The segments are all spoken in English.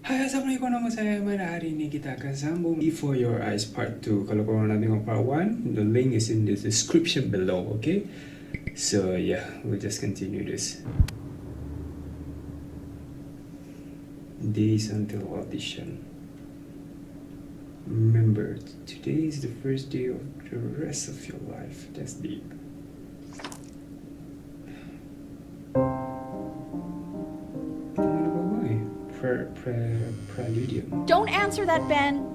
Hai, Assalamualaikum, nama saya Amanda. Hari ini kita akan sambung Before Your Eyes Part 2. Kalau korang nak tengok Part 1, the link is in the description below, okay? So yeah, we'll just continue this. Days until audition. Remember, today is the first day of the rest of your life. That's deep. Preludium. Don't answer that, Ben.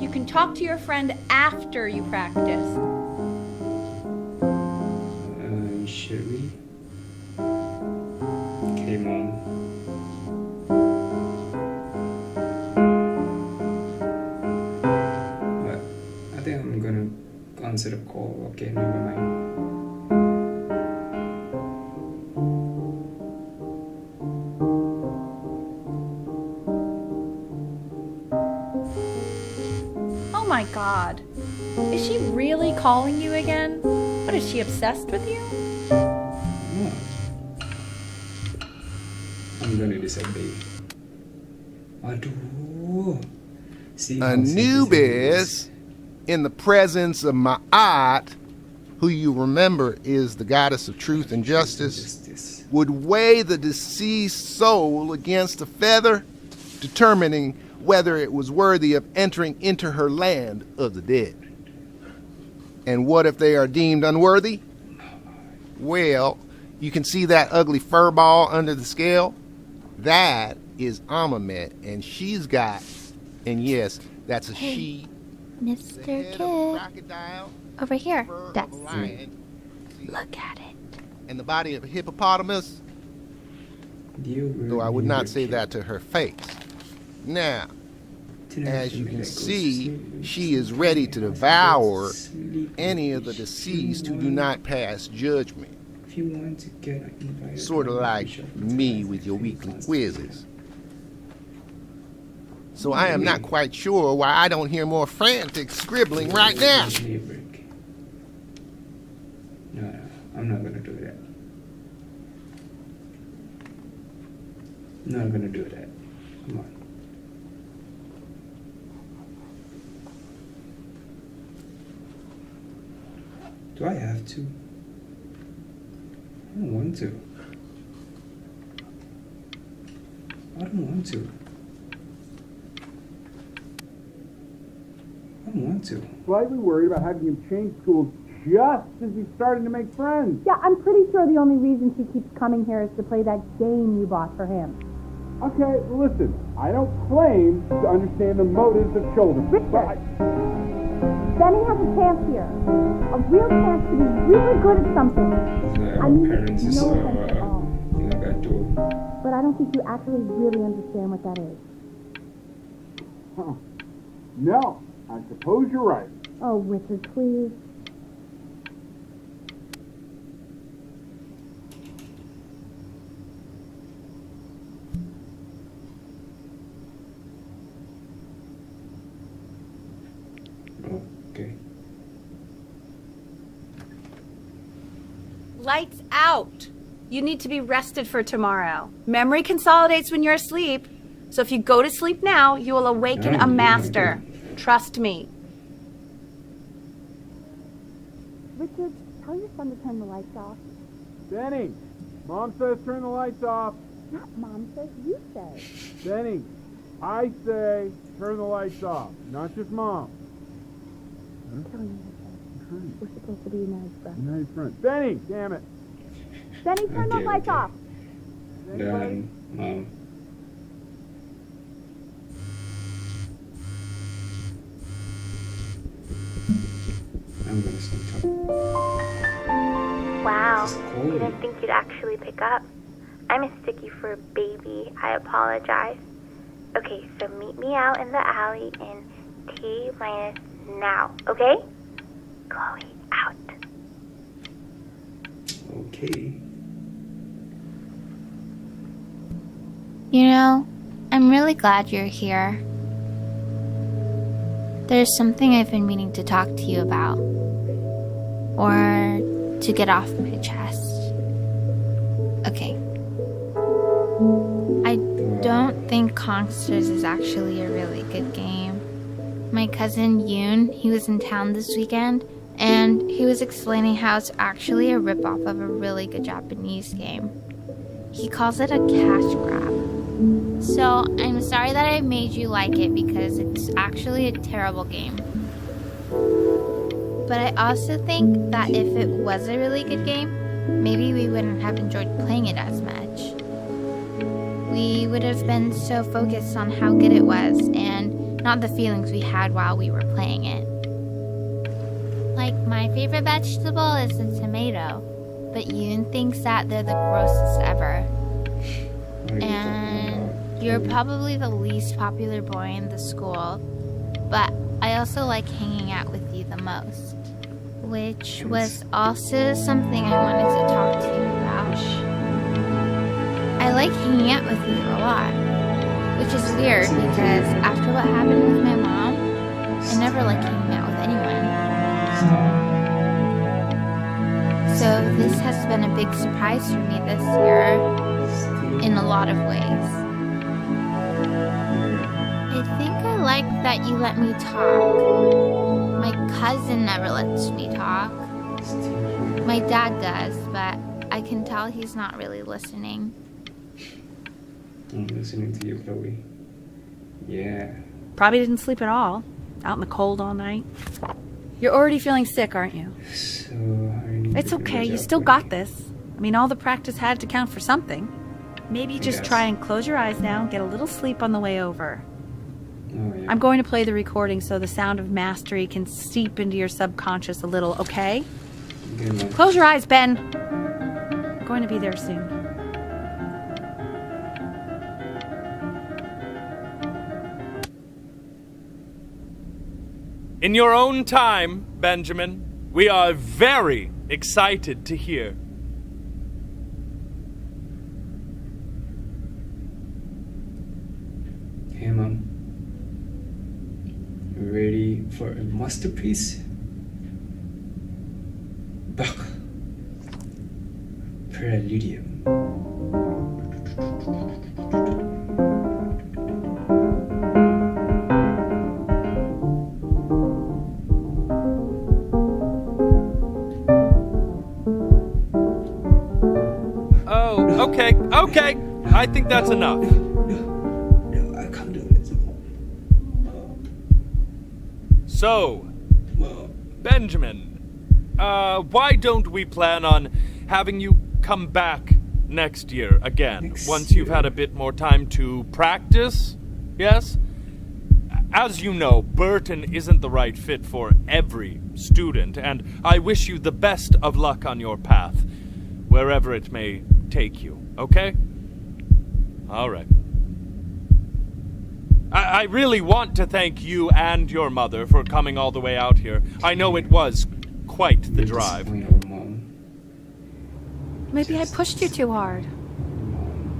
You can talk to your friend after you practice. Should we? Okay, Mom. But I think I'm gonna answer the call. Okay, never mind. Oh my God. Is she really calling you again? What, is she obsessed with you? No. I'm gonna disobey. Aduh. See, Anubis, in the presence of Ma'at, who you remember is the goddess of truth and justice, would weigh the deceased soul against a feather, determining whether it was worthy of entering into her land of the dead. And what if they are deemed unworthy? Well, you can see that ugly fur ball under the scale? That is Amamet, and she's got, and yes, that's a she, Mr. the head Kid, of a crocodile, over here. fur That's of a lion, Look at it. and the body of a hippopotamus, though I would not say that to her face. Now, as you can see, she is ready to devour any of the deceased who do not pass judgment. Sort of like me with your weekly quizzes. So I am not quite sure why I don't hear more frantic scribbling right now. No, I'm not gonna do that. Not gonna do that. Come on. Do I have to? I don't want to. I don't want to. I don't want to. Slightly worried about having him change schools just as he's starting to make friends. Yeah, I'm pretty sure the only reason she keeps coming here is to play that game you bought for him. Okay, listen, I don't claim to understand the motives of children. Richard, Benny has a chance here. A real chance to be really good at something. I mean, Parents is no offense at all. like I do. But I don't think you actually really understand what that is. Huh. No, I suppose you're right. Oh, Richard, please. Okay. Lights out. You need to be rested for tomorrow. Memory consolidates when you're asleep. So if you go to sleep now, you will awaken a master. Trust me. Richard, tell your son to turn the lights off. Benny, Mom says turn the lights off. Not Mom says, you say. Benny, I say turn the lights off, not just Mom. Tell me what to say. We're supposed to be united front. United front. Benny, damn it. Benny, turn those lights off. Then, Mom. I'm gonna stop talking. Wow, This is cold. didn't think you'd actually pick up. I mistook you for a baby. I apologize. Okay, so meet me out in the alley in T minus now, okay? Chloe, out. Okay. You know, I'm really glad you're here. There's something I've been meaning to talk to you about. Or to get off my chest. Okay. I don't think Kongsters is actually a really good game. My cousin Yoon, he was in town this weekend, and he was explaining how it's actually a ripoff of a really good Japanese game. He calls it a cash grab. So I'm sorry that I made you like it because it's actually a terrible game. But I also think that if it was a really good game, maybe we wouldn't have enjoyed playing it as much. We would have been so focused on how good it was and not the feelings we had while we were playing it. Like, my favorite vegetable is the tomato, but Yoon thinks that they're the grossest ever. And you're probably the least popular boy in the school, but I also like hanging out with you the most, which was also something I wanted to talk to you about. I like hanging out with you a lot, which is weird because after what happened with my mom, I never like hanging out with anyone. So this has been a big surprise for me this year in a lot of ways. I think I like that you let me talk. My cousin never lets me talk. My dad does, but I can tell he's not really listening. I'm listening to you, Chloe. Yeah. Probably didn't sleep at all. Out in the cold all night. You're already feeling sick, aren't you? So I need It's to do okay, my you job still for got this. I mean, all the practice had to count for something. Maybe just Yes. try and close your eyes now, get a little sleep on the way over. Oh, yeah. I'm going to play the recording so the sound of mastery can seep into your subconscious a little, okay? Good one. Close your eyes, Ben. I'm going to be there soon. In your own time, Benjamin, we are very excited to hear. Hey, Mom. You ready for a masterpiece? Bach. Preludium. Oh, okay. I think that's enough. No, I can't do this. So, Benjamin, why don't we plan on having you come back next year again, once you've had a bit more time to practice? Yes? As you know, Burton isn't the right fit for every student, and I wish you the best of luck on your path, wherever it may take you, okay? All right. I really want to thank you and your mother for coming all the way out here. I know it was quite the drive. Maybe I pushed you too hard.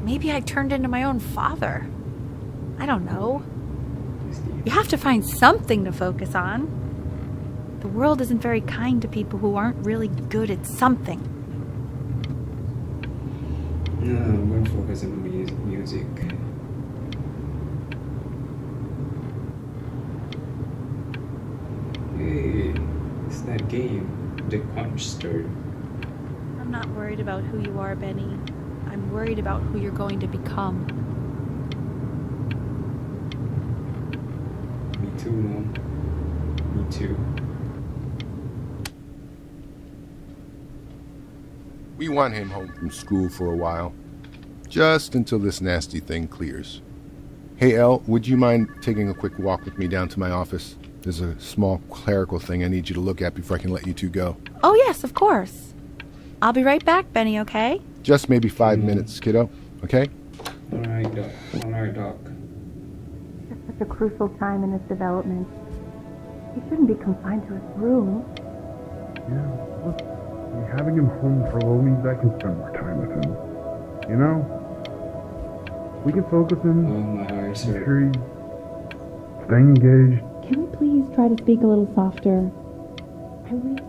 Maybe I turned into my own father. I don't know. You have to find something to focus on. The world isn't very kind to people who aren't really good at something. No, I'm going to focus on music. Hey, it's that game, The Quanster. I'm not worried about who you are, Benny. I'm worried about who you're going to become. Me too, Mom. Me too. We want him home from school for a while, just until this nasty thing clears. Hey, Elle, would you mind taking a quick walk with me down to my office? There's a small clerical thing I need you to look at before I can let you two go. Oh, yes, of course. I'll be right back, Benny, okay? Just maybe 5 minutes, kiddo, okay? All right, Doc. It's such a crucial time in his development. He shouldn't be confined to his room. Yeah, look, having him home for a little means I can spend more time with him. You know? We can focus him. Oh, my eyes Make hurt. sure he's staying engaged. Can we please try to speak a little softer? I really...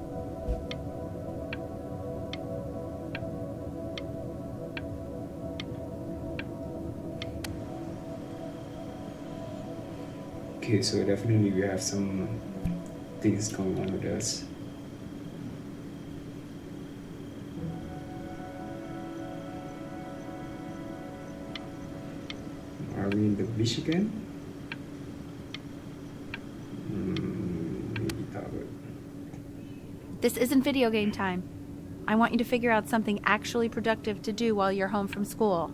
Okay, so definitely we have some things going on with us. Are we in the beach again? Maybe tower. This isn't video game time. I want you to figure out something actually productive to do while you're home from school.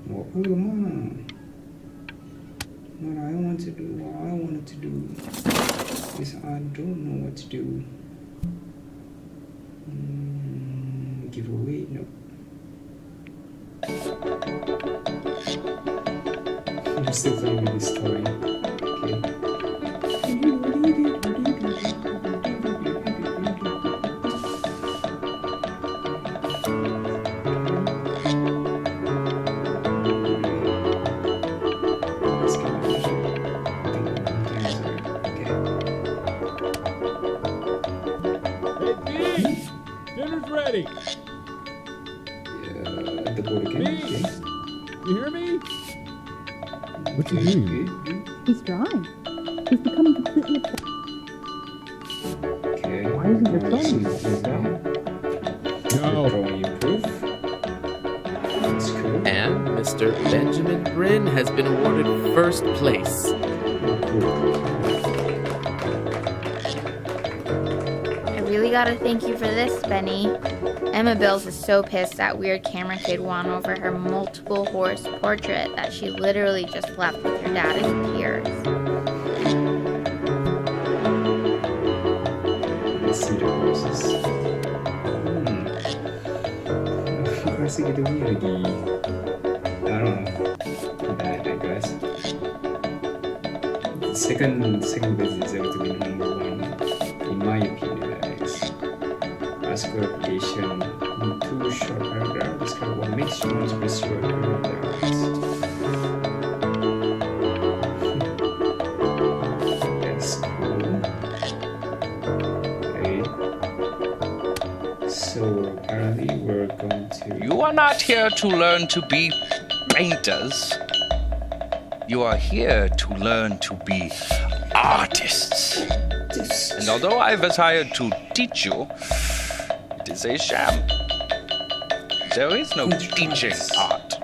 Well, Mom. What I want to do, what I wanted to do is I don't know what to do. Give away? No. I'm still playing with this story. Okay. Dinner's ready. The board again. Okay. You hear me? What's he doing? He's drawing. He's becoming completely Okay. Why isn't it done? No. Drawing improve. That's cool. And Mr. Benjamin Bryn has been awarded first place. I really gotta thank you for this, Benny. Emma Bills is so pissed that weird camera kid won over her multiple horse portrait that she literally just left with her dad in tears. Let's see the horses. Masih gitu lagi. I don't know. I digress. Second best deserve to be number one, in my opinion. Ask clarification in 2 short paragraphs. Describe what makes you want to pursue a career in the arts. That's cool. Okay. So apparently we're going to. You are not here to learn to be painters. You are here to learn to be artists. And although I've hired to teach you, it is a sham. There is no teaching art.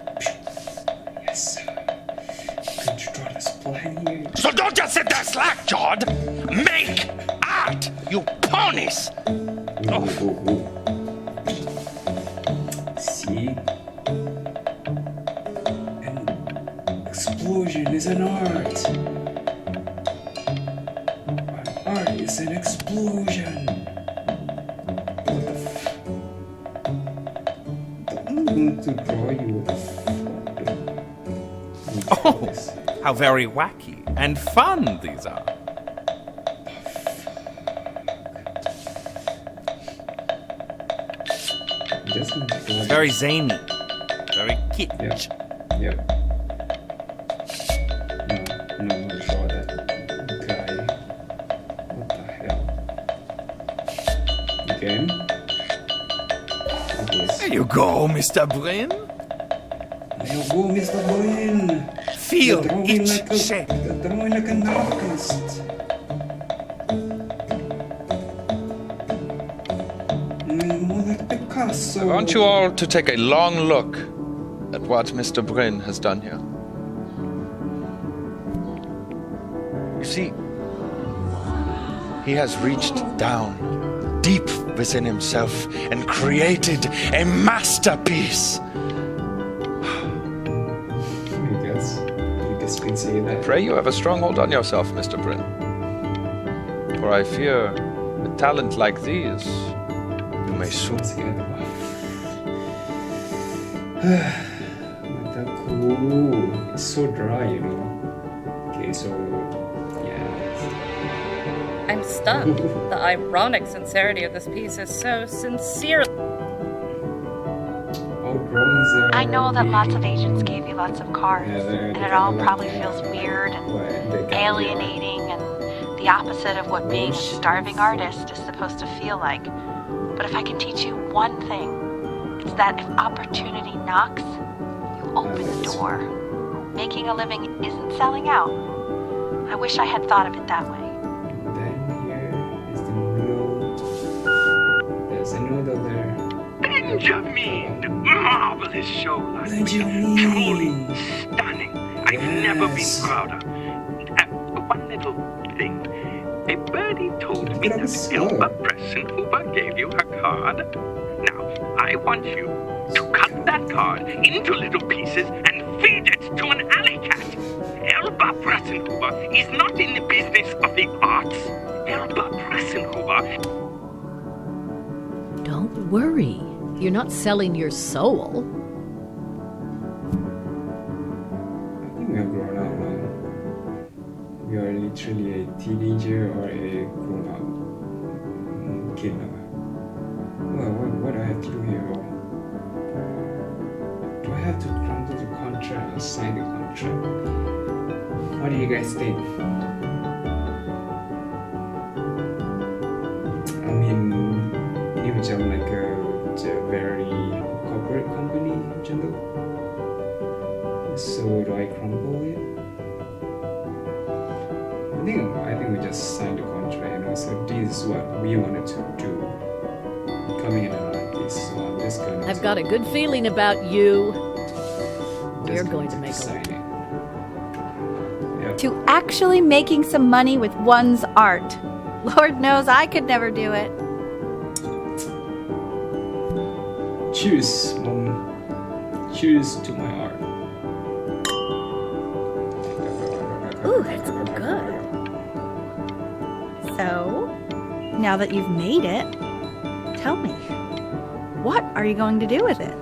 Yes. Going to draw this plan here. So don't just sit there slack-jawed. Make art, you ponies. Ooh. See? An explosion is an art. An art is an explosion. What the I'm going to draw you a Oh, how very wacky and fun these are. Very zany. Very kitsch. Yep. No, draw that guy. What the hell? Again? There you go, Mr. Bryn. There you go, Mr. Bowen. Feel You're each shape. You're drawing like an artist. More like Picasso. I want you all to take a long look at what Mr. Bryn has done here. You see, he has reached down deep within himself and created a masterpiece. I can say that. Pray you have a strong hold on yourself, Mr. Bryn. For I fear, with talent like these, you may soon. Cool. It's so dry, you know. Okay, so yeah. I'm stunned. The ironic sincerity of this piece is so sincere. I know that lots of agents gave you lots of cards, and it all probably feels weird and alienating and the opposite of what being a starving artist is supposed to feel like. But if I can teach you one thing, it's that if opportunity knocks, you open the door. making a living isn't selling out. I wish I had thought of it that way. Then here is the noodle. There's a noodle there. Benjamin! Marvelous show last week. Truly stunning. I've never been prouder. One little thing. A birdie told me that Elba Pressenhuber gave you her card. Now, I want you to cut that card into little pieces and feed it to an alley cat. Elba Pressenhuber is not in the business of the arts. Elba Pressenhuber. Don't worry. You're not selling your soul. I think we are grown up now. We are literally a teenager or a grown up kid now. What do I have to do here? Do I have to crumble the contract or sign the contract? What do you guys think? I mean, ini macam like a very corporate company macam tu. So do I crumble it? I think we just signed the contract, so this is what we wanted to do. Coming in and like this, so I'm just going I've got a good feeling about you. You're going to make a living. Yep. To actually making some money with one's art. Lord knows I could never do it. Cheers, Mom. Cheers to my art. Ooh, that's good. So, now that you've made it, tell me, what are you going to do with it?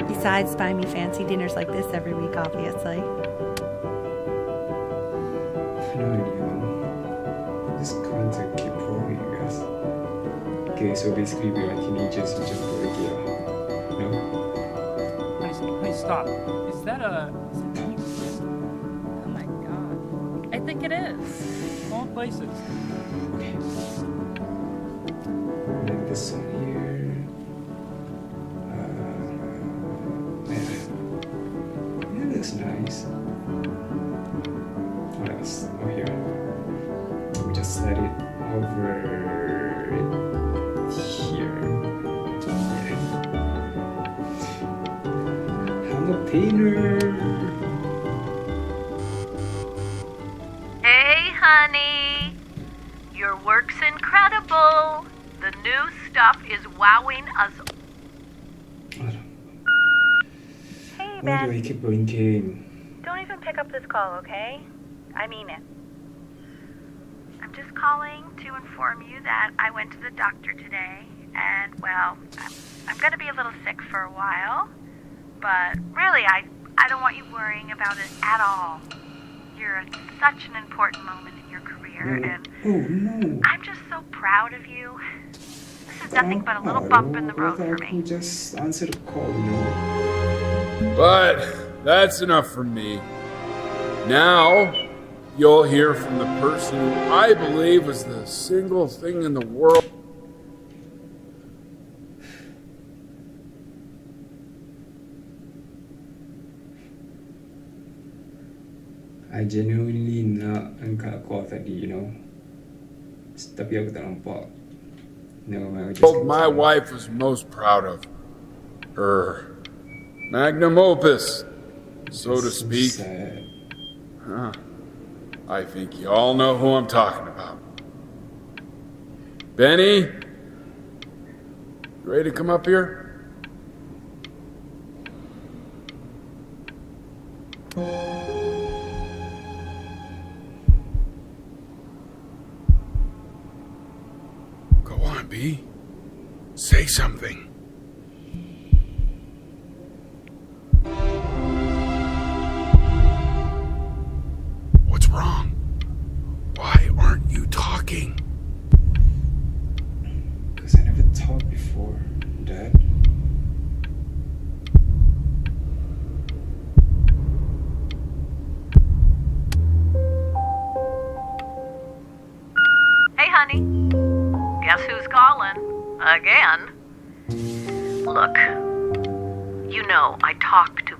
Besides buy me fancy dinners like this every week, obviously. No idea. I'm just going to keep rolling, I guess. Okay, so basically we are teenagers who just go here. No? Please stop. Is that a... Oh my god. I think it is. All places. Okay. Then this one here. Yeah, looks nice. What else? Oh, here. We just slide it over here. Yeah. I'm a painter. Hey, honey. Your work's incredible. The new stuff is wowing us. Hey, Why do I Ben. keep blinking? Don't even pick up this call, okay? I mean it. I'm just calling to inform you that I went to the doctor today, and, well, I'm going to be a little sick for a while, but really, I don't want you worrying about it at all. You're at such an important moment in your career, and I'm just so proud of you. This is nothing but a little bump in the road for me. Just answer the call, you know. But that's enough from me. Now, you'll hear from the person who I believe is the single thing in the world. I genuinely nak angkat call tadi, you know. Tapi aku tak nampak. No, I just What my wife was most proud of. Her magnum opus, so to speak. Huh. I think you all know who I'm talking about. Benny? You ready to come up here? Go on, B. Say something. What's wrong? Why aren't you talking? Because I never talked before, Dad. Hey, honey. Guess who's calling? Again. Look, you know I talk to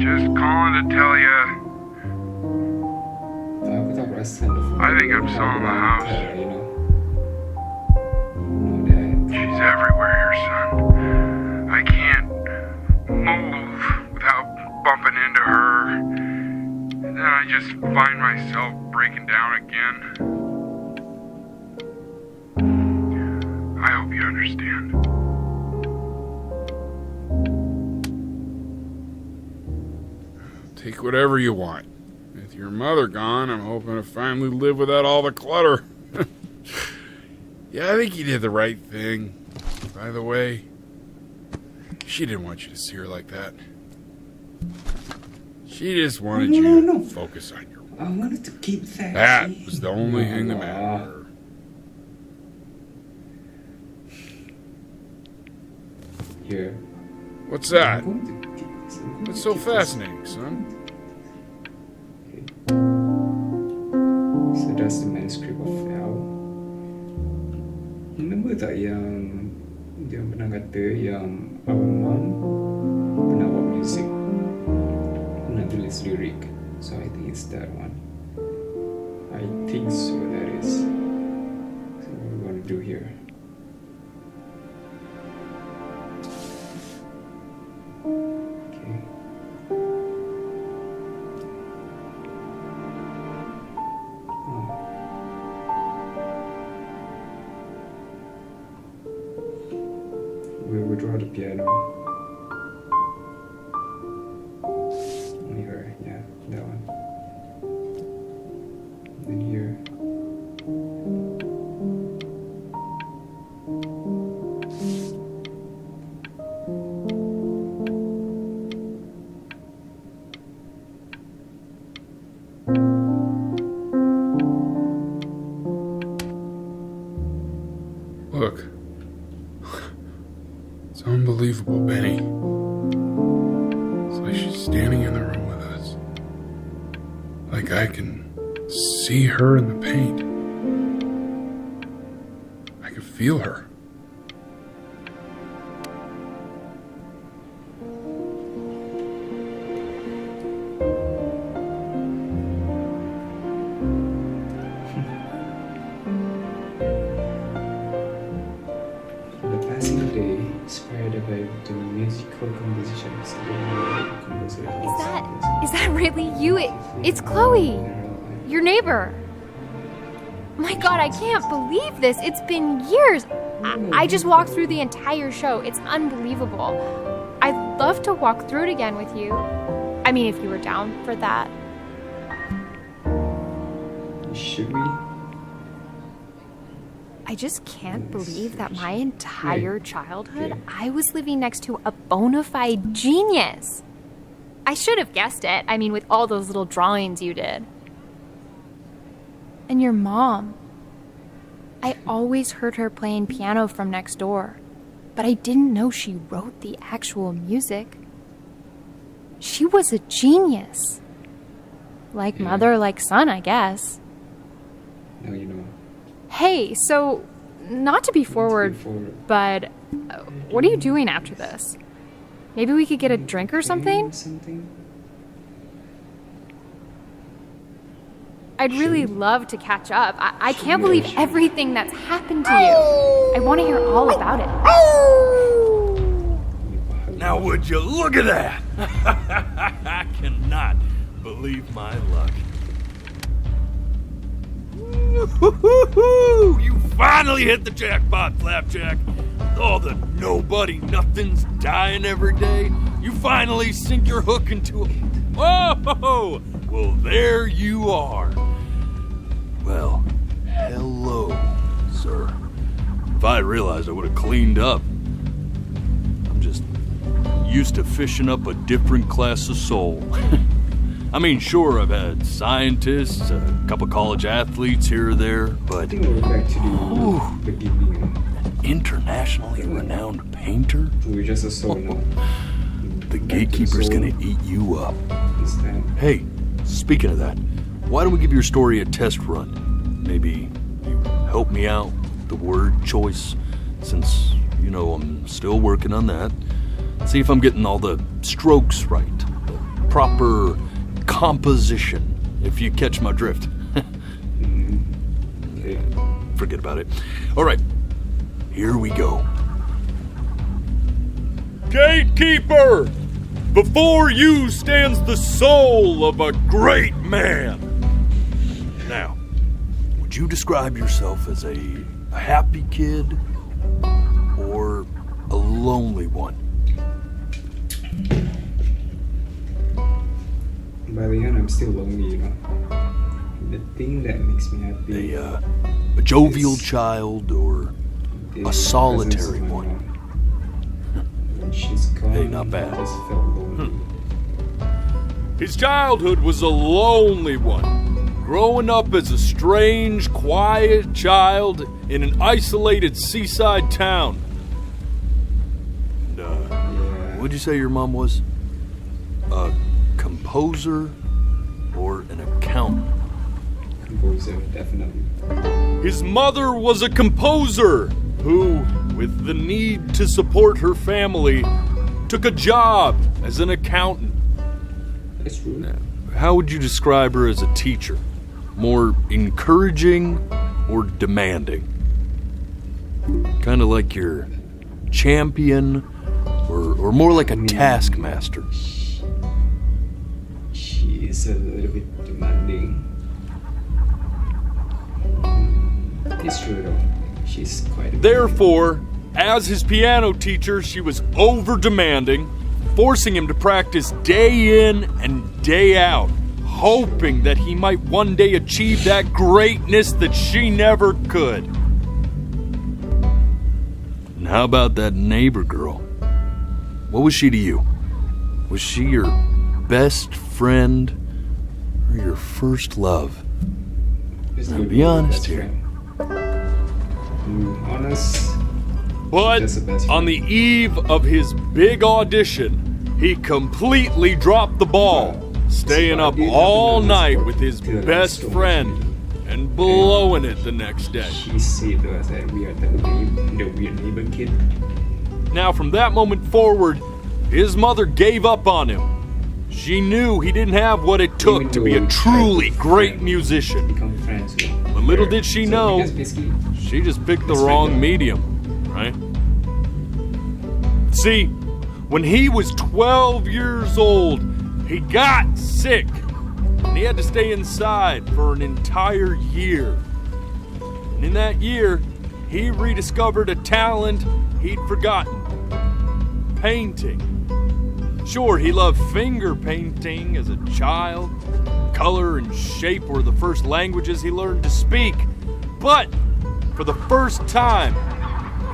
Just calling to tell you. I think I'm selling the house. She's everywhere here, son. I can't move without bumping into her. And then I just find myself breaking down again. I hope you understand. Take whatever you want. With your mother gone, I'm hoping to finally live without all the clutter. Yeah, I think you did the right thing. By the way, she didn't want you to see her like that. She just wanted you to focus on your work. I wanted to keep that. That was the only thing that mattered to her. Here. What's that? What's so fascinating, son? So that's the manuscript of L. Remember tak yang dia pernah kata yang our mom pernah buat music, pernah tulis lirik. So I think it's that one. I think so, that is. So what we want to do here? Okay. We'll withdraw the piano. Only her, yeah, that one. And here. Look. It's unbelievable, Benny. It's like she's standing in the room with us. Like I can see her in the paint. I can feel her. The passing day inspired by the musical compositions. Is that really you? It's Chloe, your neighbor. My God, I can't believe this. It's been years. I just walked through the entire show. It's unbelievable. I'd love to walk through it again with you. I mean, if you were down for that. Should we? I just can't believe that my entire childhood, I was living next to a bona fide genius. I should have guessed it. I mean, with all those little drawings you did. And your mom. I always heard her playing piano from next door, but I didn't know she wrote the actual music. She was a genius. Like mother, like son, I guess. Now you know. Hey, so, not to be forward, but what are you doing after this? Maybe we could get a drink or something? I'd really love to catch up. I can't believe everything that's happened to you. I want to hear all about it. Now would you look at that? I cannot believe my luck. You finally hit the jackpot, Flapjack. All the nobody nothings dying every day. You finally sink your hook into it. Whoa! Well, there you are. Well, hello, sir. If I had realized, I would have cleaned up. I'm just used to fishing up a different class of soul. I mean, sure, I've had scientists, a couple college athletes here or there, but an internationally renowned painter? We're just a soul now. The gatekeeper's gonna eat you up. Hey, speaking of that, why don't we give your story a test run? Maybe you help me out with the word choice, since, I'm still working on that. See if I'm getting all the strokes right. proper composition, if you catch my drift. Forget about it. All right, here we go. Gatekeeper! Before you stands the soul of a great man. Now, would you describe yourself as a happy kid or a lonely one? By the end, I'm still lonely, you know. The thing that makes me happy. A jovial child or a solitary one? When she's gone, Hey, not bad. I just felt lonely. His childhood was a lonely one, growing up as a strange, quiet child in an isolated seaside town. And, what'd you say your mom was? A composer or an accountant? Composer, definitely. His mother was a composer who, with the need to support her family, took a job as an accountant. That's true. How would you describe her as a teacher? More encouraging or demanding? Kind of like your champion or more like a taskmaster? She is a little bit demanding. It's true though. She's quite. Therefore, as his piano teacher, she was over-demanding, forcing him to practice day in and day out, hoping that he might one day achieve that greatness that she never could. And how about that neighbor girl? What was she to you? Was she your best friend or your first love? Now be honest here. Honest. But on the eve of his big audition, he completely dropped the ball, staying up all night with his best friend and blowing it the next day. She said to us that we are the weird neighbor kid. Now, from that moment forward, his mother gave up on him. She knew he didn't have what it took to be a truly great musician. But little did she know, she just picked the wrong medium, right? See, when he was 12 years old, he got sick, and he had to stay inside for an entire year. And in that year, he rediscovered a talent he'd forgotten: painting. Sure, he loved finger painting as a child. Color and shape were the first languages he learned to speak. But for the first time,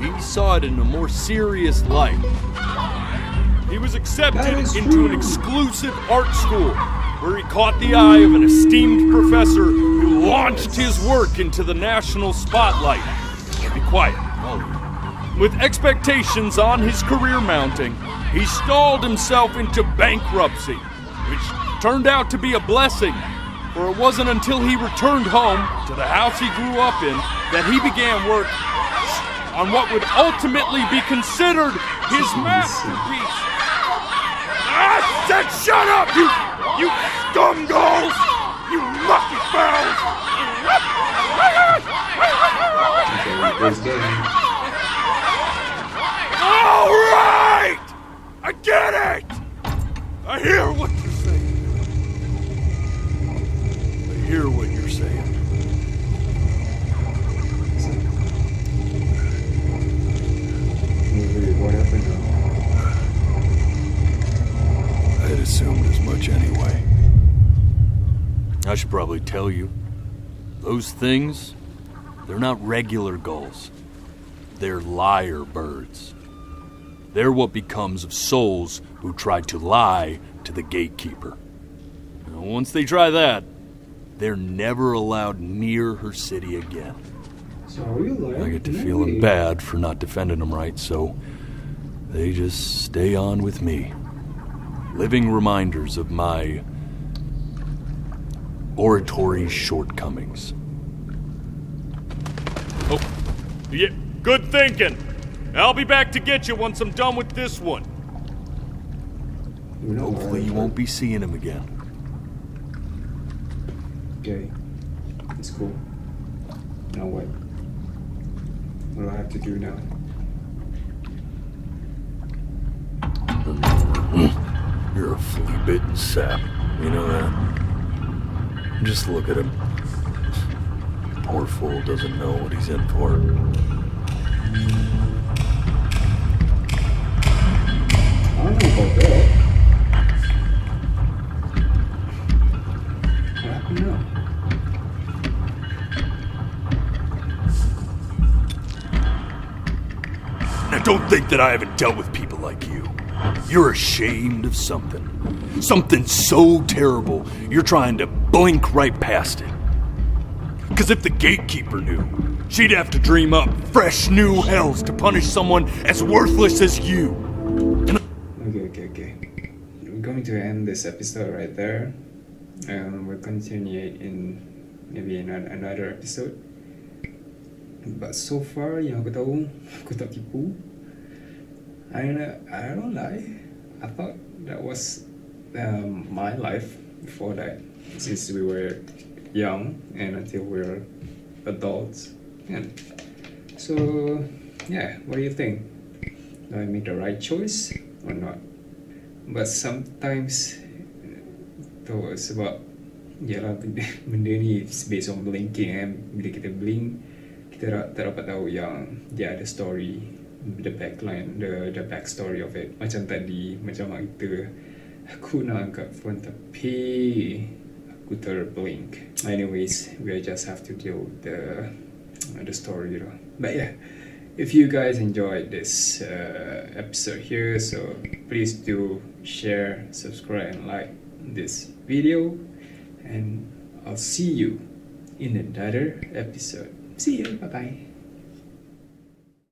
he saw it in a more serious light. He was accepted into an exclusive art school where he caught the eye of an esteemed professor who launched his work into the national spotlight. Be quiet. With expectations on his career mounting, he stalled himself into bankruptcy, which turned out to be a blessing, for it wasn't until he returned home to the house he grew up in that he began work on what would ultimately be considered his masterpiece. I said shut up, you scumballs! You lucky fowls! All right! I get it! I hear what you're saying. I hear what you're saying. What happened? I'd assumed as much anyway. I should probably tell you, those things, they're not regular gulls. They're lyre birds. They're what becomes of souls who try to lie to the gatekeeper. Now, once they try that, they're never allowed near her city again. I get to feeling bad for not defending them right, so they just stay on with me. Living reminders of my oratory shortcomings. Oh, yeah, good thinking. I'll be back to get you once I'm done with this one. Hopefully you won't be seeing him again. Okay, it's cool. Now what? What do I have to do now? You're a flea-bitten sap. You know that? Just look at him. Poor fool doesn't know what he's in for. I don't know about that. What happened now? Now don't think that I haven't dealt with people like you. You're ashamed of something. Something so terrible, you're trying to blink right past it. Because if the gatekeeper knew, she'd have to dream up fresh new hells to punish someone as worthless as you. Okay. We're going to end this episode right there. We'll continue in maybe another episode. But so far, yang aku tahu, aku tak tipu. I don't lie. I thought that was my life before that, since we were young and until we're adults. And so, yeah, what do you think? Do I make the right choice or not? But sometimes tu sebab yalah benda ni based on blinking bila kita blink kita tak dapat tahu yang dia ada story, the backline, the backstory of it. Macam tadi, macam kita aku nak angkat phone tapi aku terblink. Anyways, we just have to deal with the story lah. But yeah, if you guys enjoyed this episode here, so please do share, subscribe and like this video, and I'll see you in another episode. See you, bye bye.